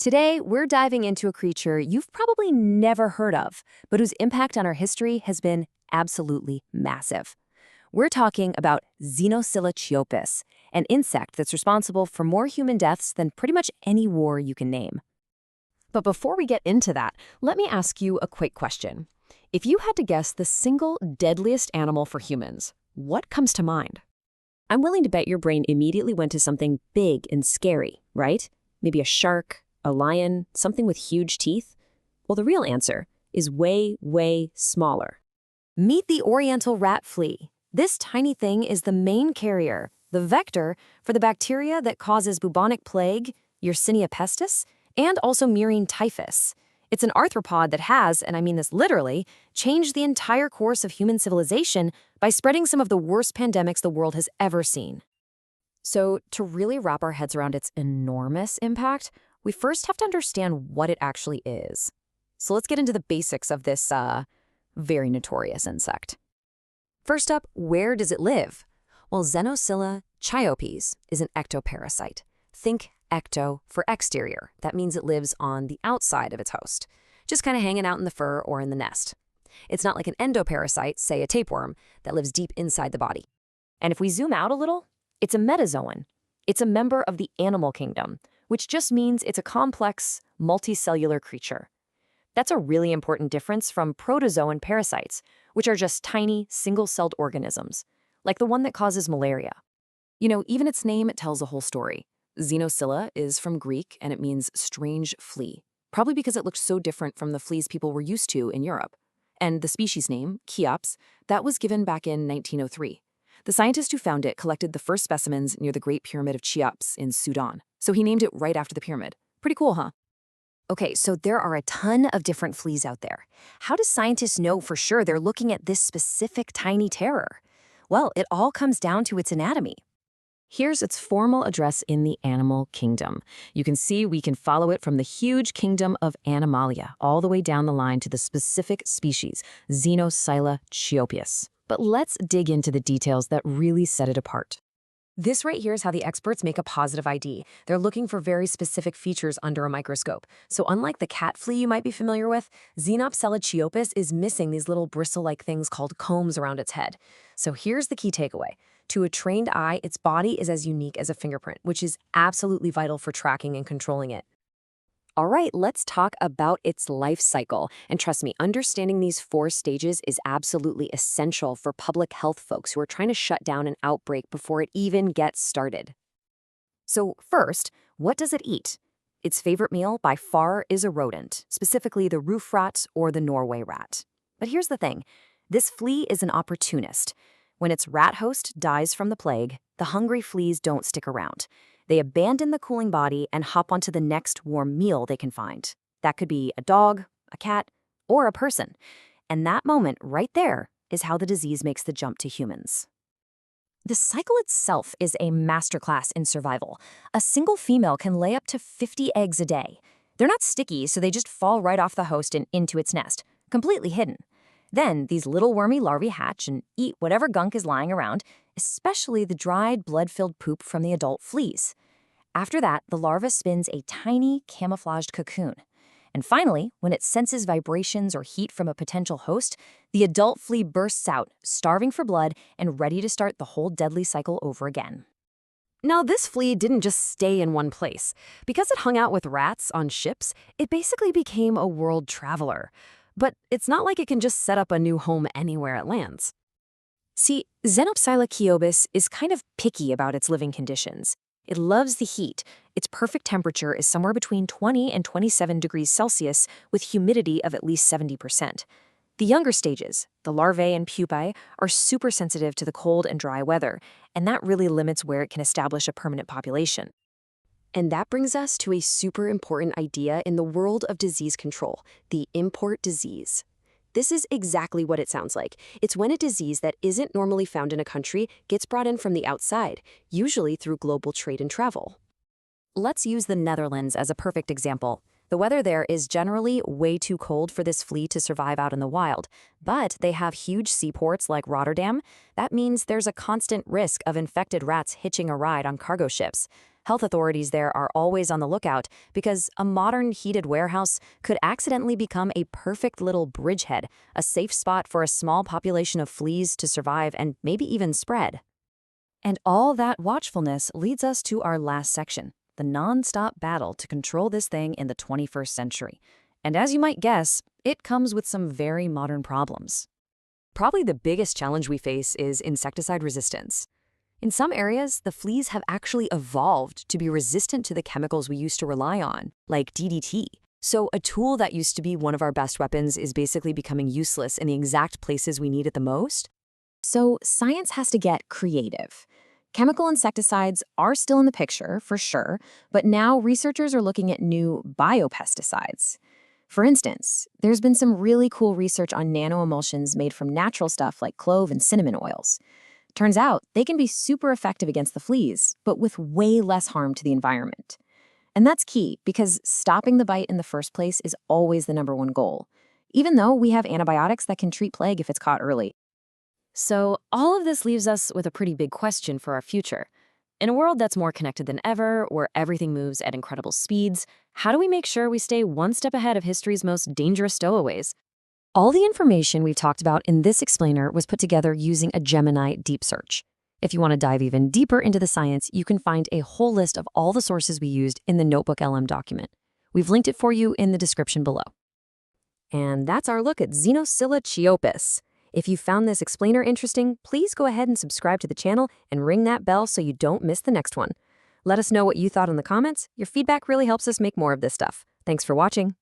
Today, we're diving into a creature you've probably never heard of, but whose impact on our history has been absolutely massive. We're talking about Xenopsylla cheopis, an insect that's responsible for more human deaths than pretty much any war you can name. But before we get into that, let me ask you a quick question. If you had to guess the single deadliest animal for humans, what comes to mind? I'm willing to bet your brain immediately went to something big and scary, right? Maybe a shark, a lion, something with huge teeth? Well, the real answer is way, way smaller. Meet the oriental rat flea. This tiny thing is the main carrier, the vector, for the bacteria that causes bubonic plague, Yersinia pestis, and also murine typhus. It's an arthropod that has, and I mean this literally, changed the entire course of human civilization by spreading some of the worst pandemics the world has ever seen. So, to really wrap our heads around its enormous impact, we first have to understand what it actually is. So let's get into the basics of this very notorious insect. First up, where does it live? Well, Xenopsylla cheopis is an ectoparasite. Think ecto for exterior. That means it lives on the outside of its host, just kind of hanging out in the fur or in the nest. It's not like an endoparasite, say a tapeworm, that lives deep inside the body. And if we zoom out a little, it's a metazoan. It's a member of the animal kingdom, which just means it's a complex, multicellular creature. That's a really important difference from protozoan parasites, which are just tiny, single-celled organisms, like the one that causes malaria. You know, even its name tells a whole story. Xenopsylla is from Greek, and it means strange flea, probably because it looked so different from the fleas people were used to in Europe. And the species name, cheopis, that was given back in 1903. The scientist who found it collected the first specimens near the Great Pyramid of Cheops in Sudan, so he named it right after the pyramid. Pretty cool, huh? Okay, so there are a ton of different fleas out there. How do scientists know for sure they're looking at this specific tiny terror? Well, it all comes down to its anatomy. Here's its formal address in the animal kingdom. You can see we can follow it from the huge kingdom of Animalia all the way down the line to the specific species, Xenopsylla cheopis. But let's dig into the details that really set it apart. This right here is how the experts make a positive ID. They're looking for very specific features under a microscope. So unlike the cat flea you might be familiar with, Xenopsylla cheopis is missing these little bristle-like things called combs around its head. So here's the key takeaway. To a trained eye, its body is as unique as a fingerprint, which is absolutely vital for tracking and controlling it. All right, let's talk about its life cycle. And trust me, understanding these 4 stages is absolutely essential for public health folks who are trying to shut down an outbreak before it even gets started. So first, what does it eat? Its favorite meal by far is a rodent, specifically the roof rat or the Norway rat. But here's the thing, this flea is an opportunist. When its rat host dies from the plague, the hungry fleas don't stick around. They abandon the cooling body and hop onto the next warm meal they can find. That could be a dog, a cat, or a person. And that moment right there is how the disease makes the jump to humans. The cycle itself is a masterclass in survival. A single female can lay up to 50 eggs a day. They're not sticky, so they just fall right off the host and into its nest, completely hidden. Then these little wormy larvae hatch and eat whatever gunk is lying around, especially the dried, blood-filled poop from the adult fleas. After that, the larva spins a tiny, camouflaged cocoon. And finally, when it senses vibrations or heat from a potential host, the adult flea bursts out, starving for blood and ready to start the whole deadly cycle over again. Now, this flea didn't just stay in one place. Because it hung out with rats on ships, it basically became a world traveler. But it's not like it can just set up a new home anywhere it lands. See, Xenopsylla cheopis is kind of picky about its living conditions. It loves the heat. Its perfect temperature is somewhere between 20 and 27 degrees Celsius with humidity of at least 70%. The younger stages, the larvae and pupae, are super sensitive to the cold and dry weather, and that really limits where it can establish a permanent population. And that brings us to a super important idea in the world of disease control, the import disease. This is exactly what it sounds like. It's when a disease that isn't normally found in a country gets brought in from the outside, usually through global trade and travel. Let's use the Netherlands as a perfect example. The weather there is generally way too cold for this flea to survive out in the wild, but they have huge seaports like Rotterdam. That means there's a constant risk of infected rats hitching a ride on cargo ships. Health authorities there are always on the lookout because a modern heated warehouse could accidentally become a perfect little bridgehead, a safe spot for a small population of fleas to survive and maybe even spread. And all that watchfulness leads us to our last section, the non-stop battle to control this thing in the 21st century. And as you might guess, it comes with some very modern problems. Probably the biggest challenge we face is insecticide resistance. In some areas, the fleas have actually evolved to be resistant to the chemicals we used to rely on, like DDT. So a tool that used to be one of our best weapons is basically becoming useless in the exact places we need it the most. So science has to get creative. Chemical insecticides are still in the picture, for sure, but now researchers are looking at new biopesticides. For instance, there's been some really cool research on nanoemulsions made from natural stuff like clove and cinnamon oils. Turns out they can be super effective against the fleas, but with way less harm to the environment. And that's key because stopping the bite in the first place is always the #1 goal, even though we have antibiotics that can treat plague if it's caught early. So all of this leaves us with a pretty big question for our future. In a world that's more connected than ever, where everything moves at incredible speeds, how do we make sure we stay one step ahead of history's most dangerous stowaways? All the information we've talked about in this explainer was put together using a Gemini deep search. If you want to dive even deeper into the science, you can find a whole list of all the sources we used in the Notebook LM document. We've linked it for you in the description below. And that's our look at Xenopsylla cheopis. If you found this explainer interesting, please go ahead and subscribe to the channel and ring that bell so you don't miss the next one. Let us know what you thought in the comments. Your feedback really helps us make more of this stuff. Thanks for watching.